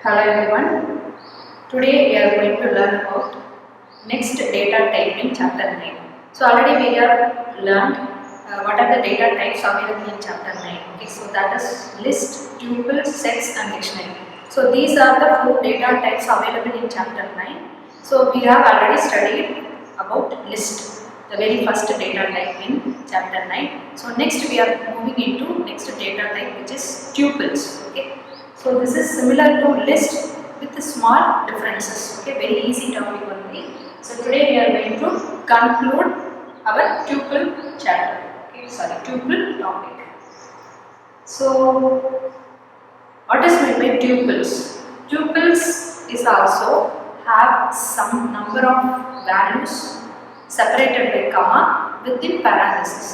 Hello everyone. Today we are going to learn about next data type in chapter 9. So already we have learned what are the data types available in chapter 9. Okay, so that is list, tuple, sets and dictionary. So these are the 4 data types available in chapter 9. So we have already studied about list, the very first data type in chapter 9. So next we are moving into next data type, which is tuples. Okay. So this is similar to list with small differences. Okay, very easy topic only. So today we are going to conclude our tuple chapter. Okay, sorry, tuple topic. So what is meant by tuples? Tuples is also have some number of values separated by comma within parenthesis.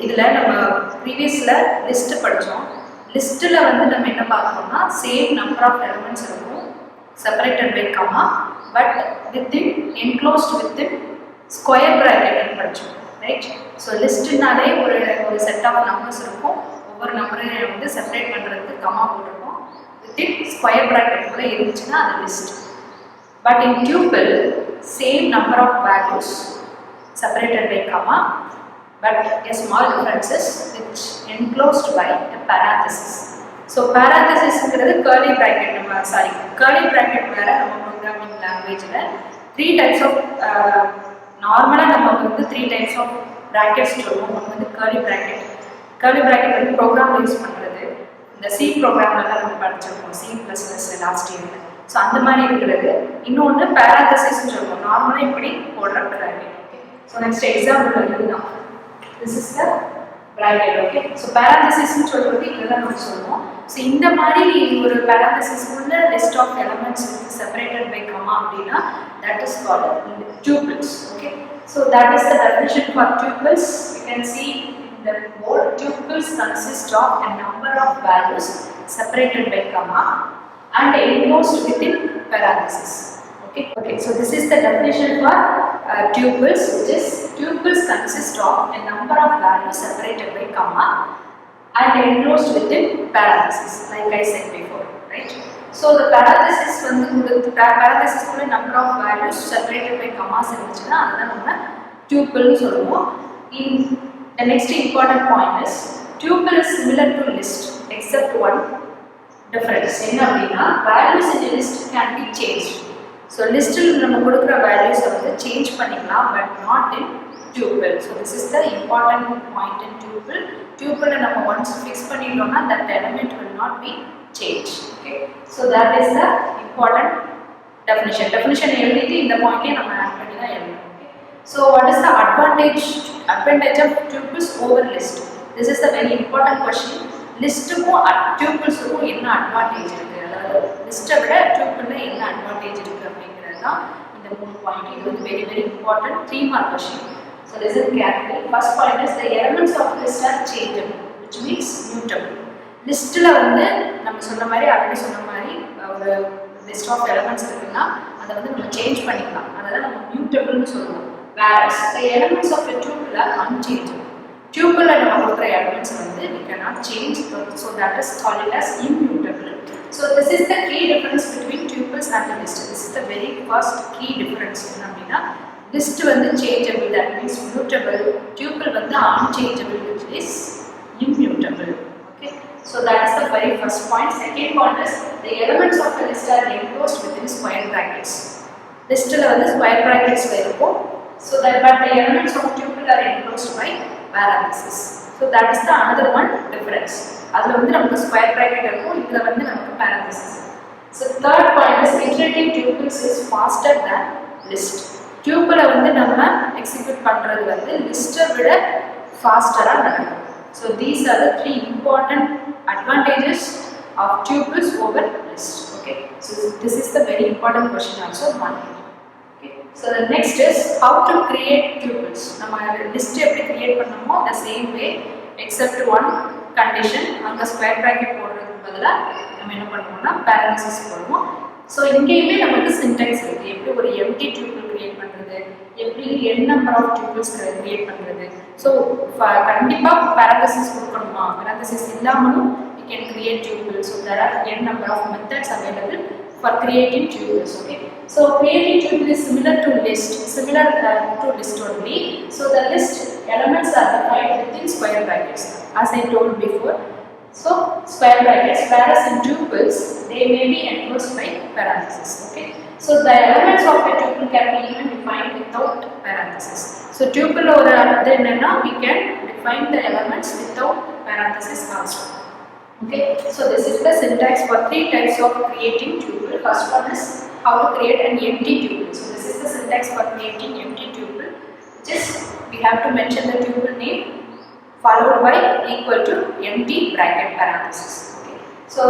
இதில் நம்ம ப்ரீவியஸில் list படித்தோம். லிஸ்ட்டில் வந்து நம்ம என்ன பார்த்தோம்னா same number of elements இருக்கும் separated by comma, but within enclosed within square ப்ராக்கெட்னு படித்தோம், ரைட்? ஸோ லிஸ்ட்டுனாலே ஒரு செட் ஆஃப் நம்பர்ஸ் இருக்கும், ஒவ்வொரு நம்பரையும் வந்து செப்பரேட் பண்ணுறதுக்கு கமா போட்டிருக்கோம், வித்தின் ஸ்கொயர் ப்ராக்கெட் கூட இருந்துச்சுன்னா அது list. But in tuple same number of values separated by comma, but a small differences which enclosed by a parenthesis. So parenthesis is curly bracket. Curly bracket வேற நம்ம programming language ல 3 types of நார்மலா நம்ம வந்து 3 types of brackets சொல்லுவோம். ஒன்று வந்து curly bracket. curly bracket வந்து ப்ரோக்ராம் யூஸ் பண்றது. இந்த C ப்ரோக்ராம்ல தான் நம்ம படிச்சிருக்கோம், C++ லாஸ்ட் இயர்ல. ஸோ அந்த மாதிரி இருக்கிறது. இன்னொன்று parenthesis சொல்லுவோம், நார்மலா இப்படி போடுற bracket. So next example எழுதலாம். This is the bracket. Okay, so parenthesis னு சொல்றது இதெல்லாம் நம்ம சொல்லுவோம். So இந்த மாதிரி ஒரு parenthesis உள்ள list of elements separated by comma அப்படினா that is called tuples. Okay, so that is the definition for tuples. You can see in the board, tuples consist of a number of values separated by comma and enclosed within parenthesis. Okay, so this is the definition for tuples, which is tuples consist of a number of values separated by comma and enclosed within parenthesis, like I said before, right? So the parenthesis வந்து parenthesis குள்ள number of values separated by commas இருந்துச்சுன்னா அதுதான் நம்ம tuple னு சொல்லுவோம். In the next important point is tuple is similar to list except one difference. என்ன அப்படின்னா values in a list can be changed. So லிஸ்ட்டில் நம்ம கொடுக்குற வேல்யூஸை வந்து சேஞ்ச் பண்ணிக்கலாம், but not in tuple. So this is the important point in tuple. டியூபிளை நம்ம ஒன்ஸ் ஃபிக்ஸ் பண்ணிட்டோம்னா that element will not be change. Okay, so that is the important definition. Definition எழுதிட்டு இந்த பாயிண்ட்டையும் நம்ம ஆட் பண்ணி தான் எழுதணும். Okay, so what is the advantage of tuples over list? This is the very important question. லிஸ்ட்டுக்கும் டியூபிள்ஸுக்கும் என்ன அட்வான்டேஜ் இருக்குது, அதாவது லிஸ்ட்டை விட டியூபிளில் என்ன அட்வான்டேஜ் இருக்குது அப்படிங்கிறது தான் இந்த 3 பாயிண்ட். இது வந்து very very important 3 mark question. So listen carefully. First point is the elements of list are changeable, which means mutable. லிஸ்ட்டில் வந்து நம்ம சொன்ன மாதிரி ஆல்ரெடி சொன்ன மாதிரி ஒரு லிஸ்ட் ஆஃப் எலிமெண்ட்ஸ் இருக்குன்னா அதை வந்து நம்ம சேஞ்ச் பண்ணிக்கலாம், அதெல்லாம் நம்ம மியூட்டபிள்னு சொல்லுவோம். Whereas the elements of a tuple are unchangeable. டியூபிளில் நம்ம கொடுக்குற எலிமெண்ட்ஸ் வந்து we cannot change, so that is called as immutable. So this is the key difference between tuples and the list. This is the very first key difference. அப்படின்னா list வந்து changeable, that means mutable. tuple வந்து unchangeable, which is immutable. Okay, so that is the very first point. Second point is the elements of a list are enclosed within square brackets. listல வந்து square brackets இருக்கும், so that but the elements of tuple are enclosed by parenthesis. So that is the another one difference. அதுல வந்து நமக்கு square bracket இருக்கும், இதுல வந்து நமக்கு parenthesis. So third point is iterative tuples is faster than list. tuple வந்து நம்ம execute பண்றது வந்து லிஸ்ட்டை விட ஃபாஸ்டரா நடக்கும். So these are the 3 important advantages of tuples over list. Okay, so this is the very important question also one. So the next is how to create tuples. நம்ம list எப்படி create பண்ணோமோ the same way except one condition. அங்க square bracket போடுறதுக்கு பதிலாக நம்ம என்ன பண்ணுவோம்னா parenthesis போடுவோம். ஸோ இங்கேயுமே நமக்கு சின்டாக்ஸ் இருக்குது, எப்படி ஒரு எம்டி டியூபிள் கிரியேட் பண்ணுறது, எப்படி n number of tuples create பண்ணுறது. ஸோ கண்டிப்பாக parenthesis கொடுக்கணுமா, parenthesis இல்லாமலும் we can create tuples. So there are n number of methods available for creating tuples. Okay, so creating tuple is similar to list, to list only. So the list elements are defined within square brackets, as I told before. So square brackets, whereas in tuples they may be enclosed by parentheses. Okay, so the elements of a tuple can be even defined without parentheses. So tuple or we can define the elements without parentheses also. Okay, so this is the syntax for 3 types of creating tuple. First one is how to create an empty tuple. So this is the syntax for creating empty tuple. Just we have to mention the tuple name followed by equal to empty bracket parenthesis. Okay, so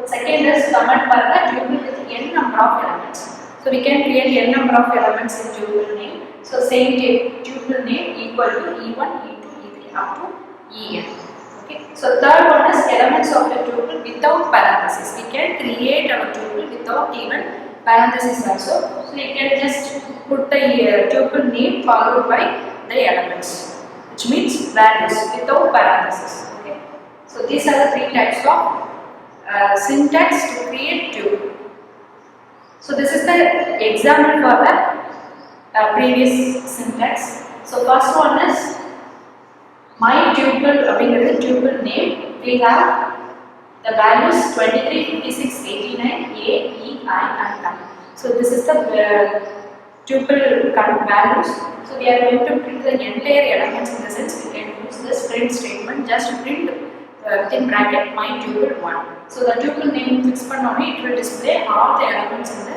second is comment for the tuple with n number of elements. So we can create n number of elements in tuple name. So same tuple name equal to e1, e2, e3 up to en. Okay, so third one is elements of a tuple without parenthesis. We can create our tuple without even parenthesis also. So you can just put the tuple name followed by the elements, which means values without parenthesis. Okay, so these are the 3 types of syntax to create tuple. So this is the example for the previous syntax. So first one is my tuple, tuple name. We have the values 23, 56, 89, A, E, I and 9. So this is the tuple values. So we are going to print the entire elements. In the sense we can use this print statement, just print within bracket my tuple 1. So the tuple name fix pannona it will display all the elements in the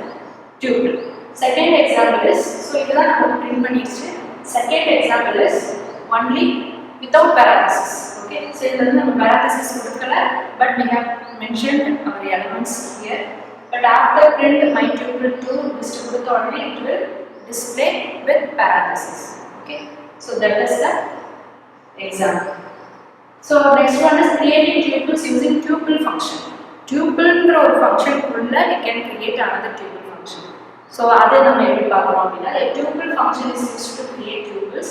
tuple. Second example is, so if you print பண்ணிடுச்சு. Second example is only without parenthesis. Okay, so this is the parenthesis கொடுக்கல, but we have mentioned our elements here. But after print my tuple 2 list கொடுத்த உடனே it will display with parenthesis. Okay, so that is the example. So next one is creating tuples using tuple function. Tuple ஒரு function குள்ள we can create another tuple function. So அதை நம்ம எப்படி பார்க்கறோம் அப்படினா a tuple function is used to create tuples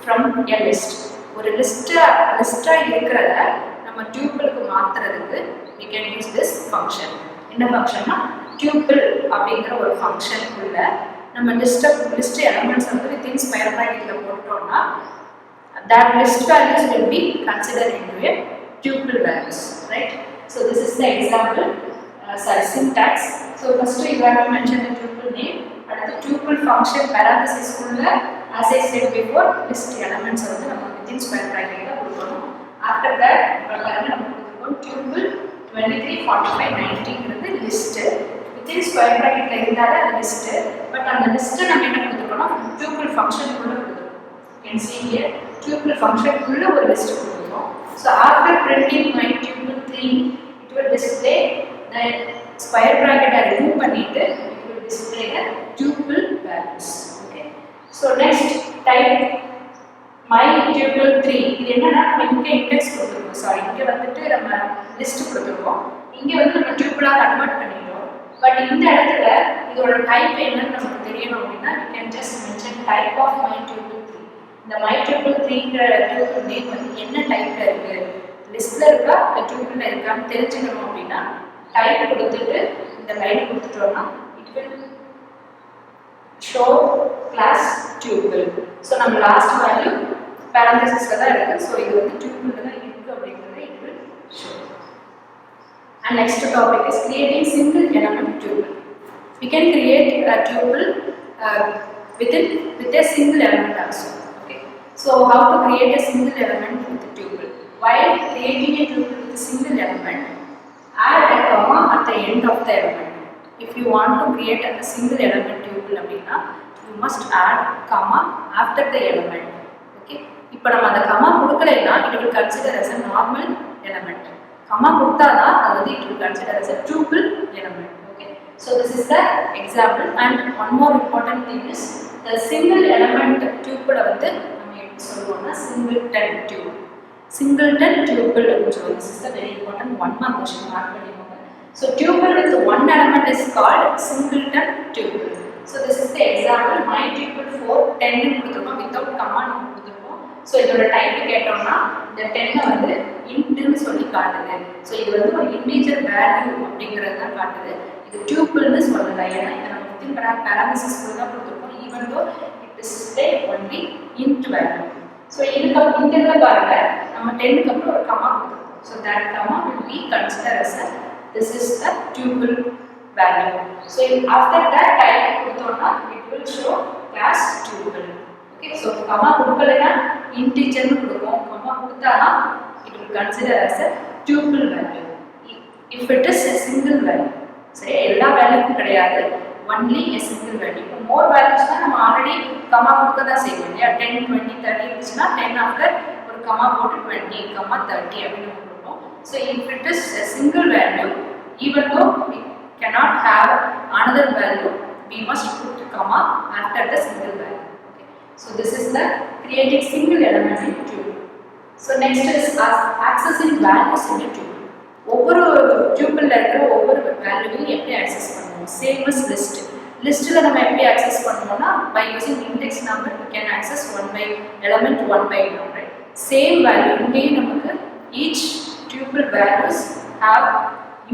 from a list. ஒரு லிஸ்டா இருக்கிறத நம்ம tuple-க்கு மாத்துறதுக்கு we can use this function. என்ன ஃபங்க்ஷன்னா tuple அப்படிங்கற ஒரு ஃபங்க்ஷன் குள்ள நம்ம லிஸ்ட் எலிமெண்ட்ஸ் வந்து within square bracket-ல போட்டுட்டோம்னா that list values will be considered into a tuple values, right? So this is the example syntax. So first we have to mention the tuple name and the tuple function parenthesis kulla, as I said before, list elements வந்து நம்ம within square bracket-ல கொடுக்கணும். After that நம்ம கொடுக்கணும் tuple 23, 45, 90 ங்கிறது list. within square bracket-ல இருந்தாலே அது list, but அந்த list நம்ம என்ன கொடுக்கணும், tuple function குள்ள கொடுக்கணும். You can see here tuple function குள்ள ஒரு list கொடுக்கணும். So after printing my tuple 3, it will display the square bracket remove பண்ணிட்டு it will display the tuple values. Okay, so next type my tuple 3. இது என்னன்னா நம்ம இங்க index கொடுத்திருக்கோம், sorry இங்க வந்துட்டு நம்ம லிஸ்ட் கொடுத்திருக்கோம், இங்க வந்து நம்ம tuple-ஆ கன்வர்ட் பண்ணிட்டோம். பட் இந்த இடத்துல இதோட டைப் என்னன்னு நமக்கு தெரியணும் அப்படினா we can just mention type of my tuple 3. இந்த my tuple 3ங்கற tuple name வந்து என்ன டைப்ல இருக்கு, லிஸ்ட்ல இருக்கா இல்ல tuple-ல இருக்கான்னு தெரிஞ்சுக்கணும் அப்படினா டைப் கொடுத்துட்டு இந்த லைன் கொடுத்துட்டோம்னா it will show class tuple. So நம்ம லாஸ்ட் வேல்யூ parenthesisல தான் இருக்கு, so இது வந்து tuple-ல தான் இருக்கு அப்படிங்கறதை it will show. And next topic is creating single element tuple. We can create a tuple with a single element also. Okay, so how to create a single element with a tuple? While creating a tuple with a single element, add a comma at the end of the element. If you want to create a single element tuple அப்படினா you must add comma after the element. Okay, இப்போ நம்ம அந்த comma கொடுக்கலைனா it will consider as a normal element. comma கொடுத்தாதான் அது வந்து it will consider as a tuple element. Okay, so this is the example. And one more important thing is the single element tuple வந்து நம்ம எப்படி சொல்லுவோம்னா singleton tuple. Singleton tuple அப்படின்னு சொல்லுவோம். This is the very important one mark question mark பண்ணிக்கோங்க. So tuple with one element is called singleton tuple. So this is the example. My tuple 4 10 னு கொடுத்திருக்கோம், without comma நம்ம கொடுத்திருக்கோம். So இதோட type கேட்டோம்னா இந்த 10 வந்து இன்ட்னு சொல்லி காட்டுது. ஸோ இது வந்து ஒரு இன்டீஜர் வேல்யூ அப்படிங்கிறது தான் காட்டுது. இது டியூபிள்னு சொல்லலை, ஏன்னா இதை நம்ம வித்தின் பேராமிசிஸ் தான் கொடுத்துருக்கோம். Even though it is only int value. So இதுக்கு இந்த இதில் பாருங்க, நம்ம 10க்கு அப்புறம் ஒரு கமா கொடுத்துருக்கோம். So that comma will be consider as this is the tuple value. So after that type கொடுத்தோம்னா it will show class tuple. Okay, so comma கொடுக்கலனா integer னு கொடுக்கும், comma கொடுத்தானா it will consider as a tuple value. If it is a single value, சரி எல்லா வேல்யூக்கும் கிடையாது, only a single value. இப்போ more values தான் நம்ம ஆல்ரெடி comma கொடுக்க தான் செய்வோம் இல்லையா. 10 20 30 இருந்துச்சுன்னா 10 after ஒரு comma போட்டு 20 30 அப்படின்னு. So if it is a single value, even though we cannot have another value, we must put comma after the single value. Okay. So this is the creating single element in tuple. So next is accessing values in a tuple. ஒவ்வொரு tuple இருக்கிற ஒவ்வொரு வேல்யூவையும் எப்படி access பண்ணுவோம்? Same as list. Listல நம்ம எப்படி access பண்ணுவோம்னா by using index number we can access one by element one by one, right? Same value இங்கேயும் நமக்கு each tuple values have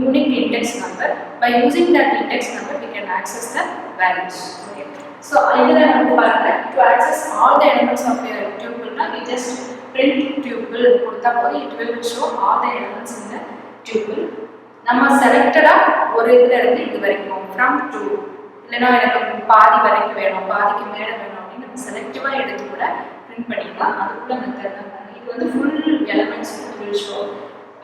unique index number. By using that index number we can access the values. Okay. So idhula namu paranga, to access all the elements of a tuple na we just print tuple kodutha podi it will show all the elements in the tuple. நம்ம செலக்டடா ஒரு இதுல இருந்து இது வரைக்கும் from to இல்லனா எனக்கு பாதி வரைக்கும் வேணும், பாதிக்கு மேல வேணும் அப்படி நம்ம செலக்டிவா எடுத்து கூட print பண்ணிக்கலாம். அதுக்குள்ள மெத்தட் தான். இது வந்து full elements will show.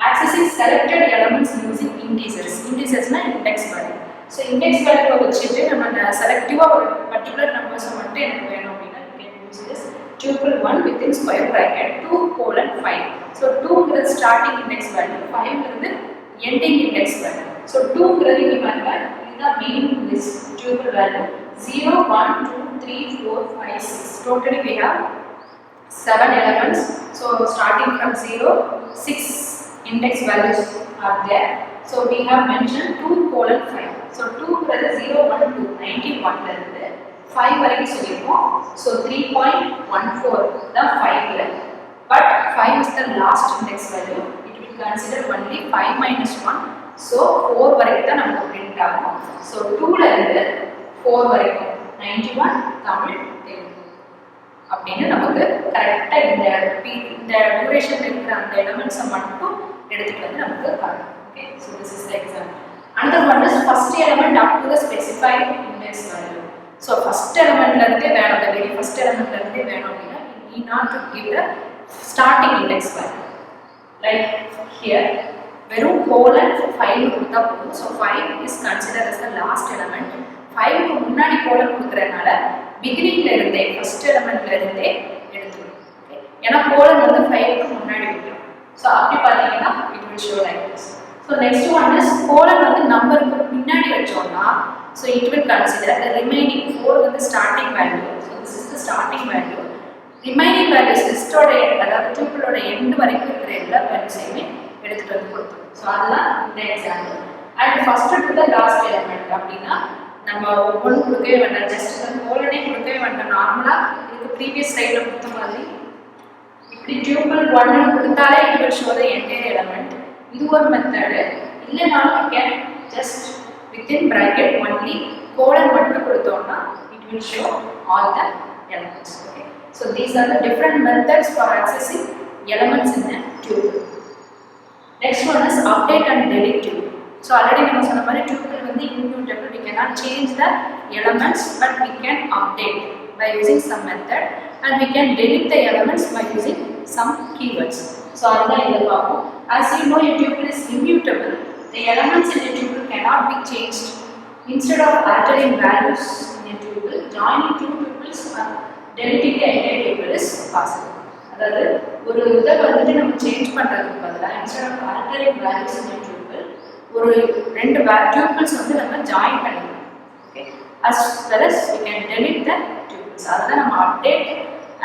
Accessing selected elements using integers. Integers na index value. So index value வச்சிட்டு நம்ம செலக்டிவா ஒரு particular numbers மட்டும் எனக்கு வேணும் அப்படினா you can use this tuple 1 within square bracket 2:5. So 2 ங்கிறது starting index value, 5 ங்கிறது ending index value. So 2 ங்கிறது இங்க பாருங்க, இதுதான் main list tuple value 0 1 2 3 4 5 6. Totally we have 7 elements. So starting from 0 6 index values are there. So we have mentioned 2:5. So 2 ங்கிறது 0 1 2 91 ல இருந்து 5 வரைக்கும் சொல்லிருக்கோம். So 3.14 தான் 5. But 5 is the last index value. It will consider only 5 minus 1. So 4 வரைக்கும் தான் நமக்கு print ஆகும். So 2 ல இருந்து 4 வரைக்கும் 91 தமிழ் தெலுங்கு அப்படின்னு நமக்கு கரெக்டா இந்த டியூரேஷன் இருக்கிற அந்த எலிமெண்ட்ஸை மட்டும் எடுத்துட்டு வந்து நமக்கு காட்டும். Okay, so this is the example. Another one is first element up to the specified index value. So first element la irundhe venum, the very first element la irundhe venum appadina we need not to give the starting index value. Like here verum colon 5 கொடுத்தா போதும். So 5 is considered as the last element. 5 க்கு முன்னாடி colon கொடுக்கறனால beginning ல இருந்தே first element ல இருந்தே எடுத்துக்கணும். Okay, ஏனா colon வந்து 5 க்கு முன்னாடி வைக்கணும். So அப்படி பாத்தீங்கன்னா it will show like this. So next one is colon வந்து நம்பருக்கு பின்னாடி வச்சோம்னா so it will consider the remaining 4 வந்து starting value. So this is the starting value. Remaining values list ஓட அதாவது tuple ஓட end வரைக்கும் இருக்கிற எல்லா வேல்யூஸையுமே எடுத்துட்டு வந்து கொடுத்தோம். So அதெல்லாம் இந்த example. And first to the last element அப்படினா நம்ம ஒவ்வொரு கொடுக்கவே வேண்டாம், ஜஸ்ட் அந்த கோலனே கொடுக்கவே வேண்டாம். நார்மலா இதுக்கு ப்ரீவியஸ் ஸ்லைட்ல கொடுத்த மாதிரி இப்படி tuple 1 கொடுத்தாலே it will show the entire element. இது ஒரு மெத்தட். இல்லனாலும் you can just within bracket only colon மட்டும் கொடுத்தோம்னா it will show all the elements. Okay, so these are the different methods for accessing elements in a tuple. Next one is update and delete tuple. So already we have said tuple வந்து immutable. We cannot change the elements, but we can update by using some method, and we can delete the elements by using some keywords. So adha idha paapom. As you know, a tuple is immutable. The elements in a tuple cannot be changed. Instead of altering values in a tuple, joining two tuples or deleting the entire tuple is possible. அதாவது ஒரு இதை வந்துட்டு நம்ம change பண்றதுக்கு பதிலாக instead of altering values in a tuple, ஒரு ரெண்டு tuples வந்து நம்ம ஜாயின் பண்ணிக்கலாம். Okay, as well as we can delete the tuples. அதான் நம்ம update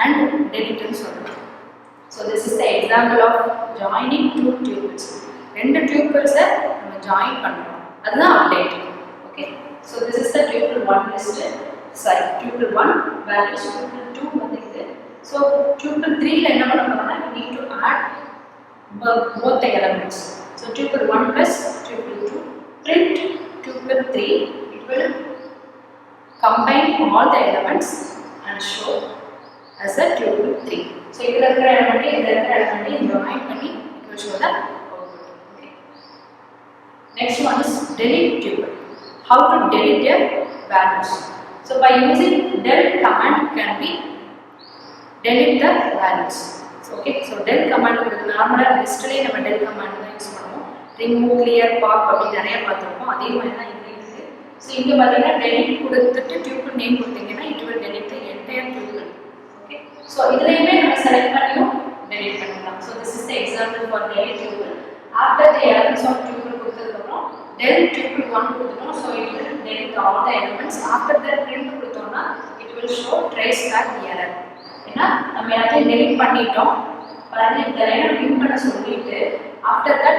and delete ன்னு சொல்றோம். So this is the example of joining two tuples. ரெண்டு tuples நம்ம ஜாயின் பண்றோம். அதுதான் update. Okay, so this is the tuple 1 list. Sorry, tuple 1 values, tuple 2 வந்து இது, So tuple 3 la enna panna we need to add both the elements. So tuple 1 plus tuple 2, print tuple 3, it will combine all the elements and show as a tuple 3. So idhula irukra element join panni it will show the output. Okay. Next one is delete tuple. How to delete their values? So by using del command can be delete the values. So, okay, so del command normally list la nama del command da use பண்ணுவோம். remove clear pop அப்படி நிறைய பார்த்திருப்போம். அதே மாதிரி தான் இது இருக்கு. So இங்க பாத்தீங்கன்னா delete கொடுத்துட்டு tuple name கொடுத்தீங்கன்னா it will delete the entire tuple. Okay, so இதுலயுமே நம்ம செலக்ட் பண்ணியும் delete பண்ணலாம். So this is the example for delete tuple. After the elements of tuple கொடுத்ததுக்கு அப்புறம் del tuple 1 கொடுத்துட்டோம். So it will delete all the elements. After that print கொடுத்தோம்னா it will show trace back the error. ஏன்னா நம்ம எல்லாத்தையும் delete பண்ணிட்டோம். அதாவது இந்த லைனை print பண்ண சொல்லிட்டு after that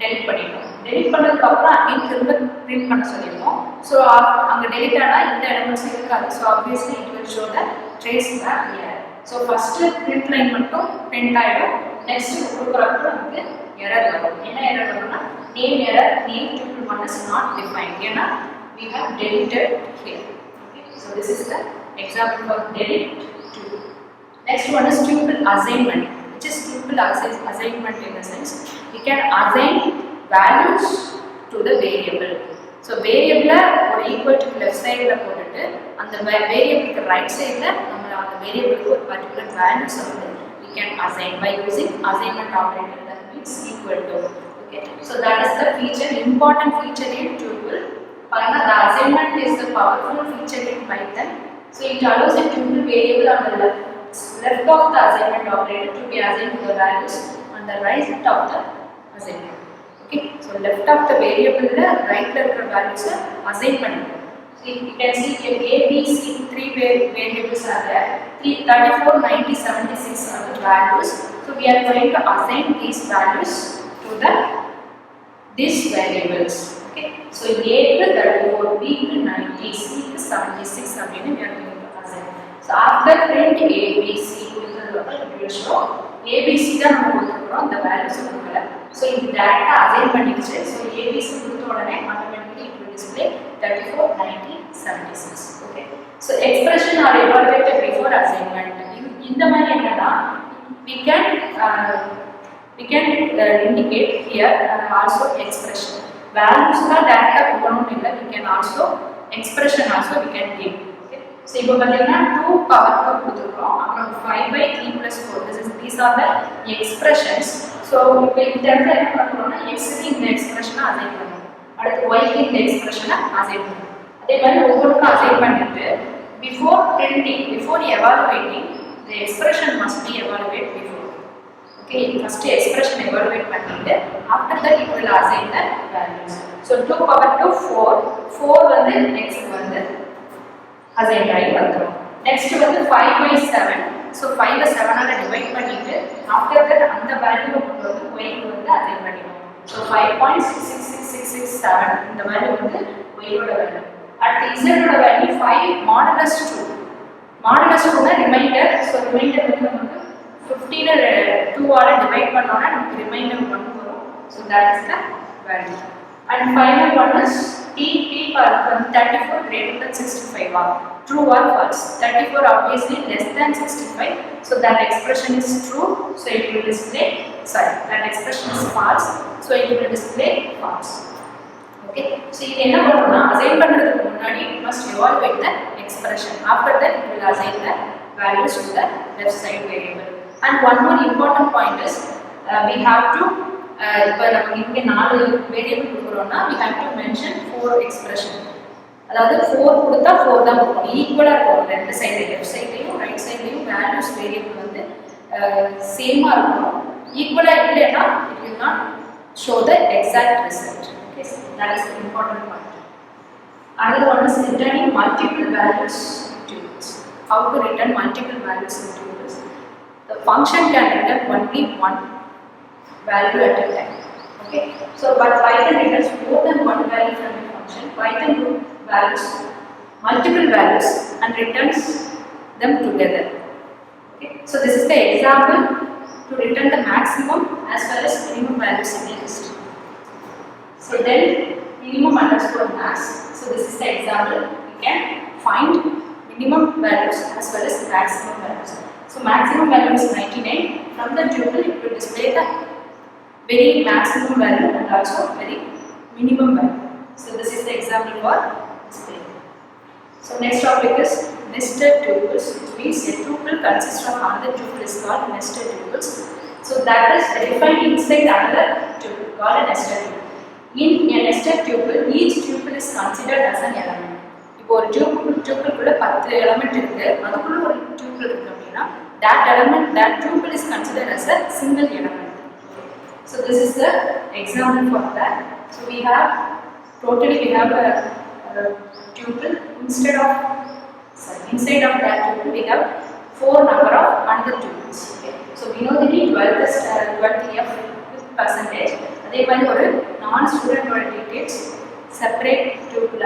delete பண்ணிட்டோம். delete பண்ணதுக்கு அப்புறம் again திரும்ப print பண்ண சொல்லிருக்கோம். So அங்க delete ஆனா இந்த elements இருக்காது. So obviously it will show the trace back the error. So first print line மட்டும் print ஆயிடும். next கொடுக்கறப்ப நமக்கு error வரும். என்ன error வரும்னா name error, name tuple 1 is not defined. ஏன்னா we have deleted here. Okay, so this is the example for delete tuple. Next one is tuple assignment, which is tuple assignment in the sense we can assign values to the variable. So variable or equal to left side la போட்டுட்டு அந்த variable க்கு right side la நம்ம அந்த variable க்கு ஒரு particular values வந்து we can assign by using assignment operator, that means equal to. Okay, so that is the feature, important feature in tuple. Parana the assignment is the powerful feature in Python. So it allows a tuple variable on the left of the assignment operator to be assigned to the values on the right of the assignment. Okay, so left of the variable la right la irukra values assign pannum. So you can see here a b c three variables are there. 34 90 76 are the values. So we are going to assign these values to these variables. Okay, so a க்கு 34, b க்கு 90, c க்கு 76 அப்படினு we are going to assign. So after print a b c கொடுத்ததுக்கு அப்புறம் it will show a b c தான் நம்ம கொடுத்துறோம், அந்த values கொடுக்கல. So இது டைரக்டா அசைன் பண்ணிடுச்சு. So a b c கொடுத்த உடனே automatically it will display 34 90 76. Okay, so expression are evaluated before assignment. இந்த மாதிரி என்னன்னா we can indicate here also expression values la directly கொடுக்கணும் இல்ல, we can also expression also we can give. Okay, so இப்போ பாத்தீங்கன்னா 2 power 2 கொடுத்துறோம், அப்புறம் 5/3 + 4, these are the expressions. So இப்போ இந்த இடத்துல என்ன பண்றோம்னா x க்கு இந்த எக்ஸ்பிரஷனை அசைன் பண்ணனும், அடுத்து y க்கு இந்த எக்ஸ்பிரஷனை அசைன் பண்ணனும். அதே மாதிரி ஒவ்வொருக்கும் அசைன் பண்ணிட்டு before printing, before evaluating, the expression must be evaluated before. Okay, first expression evaluate பண்ணிட்டு after that it will assign the values. So 2 power 2 4 வந்து next வந்து assign ஆகி வந்துரும். next வந்து 5/7. So 5 ஐ 7 ஆல டிவைட் பண்ணிட்டு after that அந்த வேல்யூ கொண்டு வந்து y க்கு வந்து assign பண்ணிடுவோம். So 5.66667 இந்த வேல்யூ வந்து y ஓட வேல்யூ. அடுத்து z ஓட வேல்யூ 5 modulus 2. modulus 2 னா ரிமைண்டர். So ரிமைண்டர் வந்து நமக்கு 15 2 ஆல டிவைட் பண்ணோம்னா நமக்கு ரிமைண்டர் 1 வரும். So that is the value. And final one is t for 34 greater than 65 or true or false. 34 obviously less than 65, so that expression is true, so it will display that expression is false, so it will display false. Okay, so இது என்ன பண்ணனும்னா assign பண்றதுக்கு முன்னாடி we must evaluate the expression. After that it will assign the values to the left side variable. And one more important point is we have to இப்போ நம்ம இங்க 4 variable கொடுக்கறோம்னா we have to mention 4 expression. அதாவது 4 கொடுத்தா 4 தான் கொடுக்கணும், ஈக்குவலா இருக்கும் ரெண்டு சைடு, லெஃப்ட் சைடுலயும் ரைட் சைடுலயும் வேல்யூஸ் வேரியபிள் வந்து சேமா இருக்கணும். ஈக்குவலா இல்லைன்னா it will not show the exact result. Okay, so that is the important point. Another one is returning multiple values in tuples. How to return multiple values in tuples? The function can return only one value at a time. Okay, so but Python returns more than one value from a function. Python group values, multiple values, and returns them together. Okay, So this is the example to return the maximum as well as minimum values in a list. So then minimum underscore max. So this is the example. We can find minimum values as well as maximum values. So maximum value is 99. From the tuple it will display the very maximum value and also very minimum value. So this is the example for display. So next topic is nested tuples, which means a tuple consists of another tuple is called nested tuples. So that is defined inside another tuple called a nested tuple. In a nested tuple, each tuple is considered as an element. இப்போ ஒரு tuple-குள்ள 10 element இருக்கு, அதுக்குள்ள ஒரு tuple இருக்கு அப்படினா that element, that tuple is considered as a single element. So this is the example for that. So we have a tuple inside of that tuple we have 4 number of another tuples. Okay. So we know that 12th F with percentage. அதே மாதிரி ஒரு non-student details separate tuple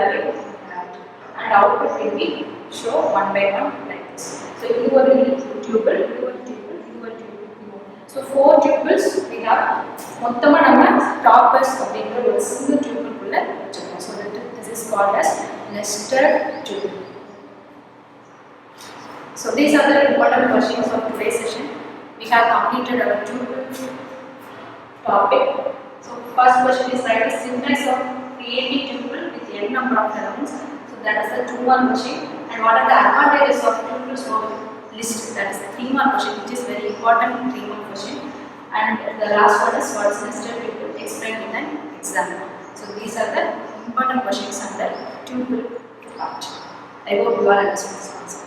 and output will be show one by one like this. So இது ஒரு tuple, இது ஒரு tuple, இது ஒரு tuple. So 4 tuples we have. மொத்தமா நம்ம toppers அப்படிங்கற ஒரு single tuple குள்ள வச்சிருக்கோம். So this is called as nested tuple. So these are the important questions of today's session. We have completed our tuple topic. So first question is write the syntax of creating tuple with n number of elements. So that is the 2-1 question. And what are the advantages of tuples for list? That is the 3-1 question, which is very important 3-1 question. And the last one is what is nested tuple explained in an example. So these are the important questions under tuple part. I hope you all understand this answer.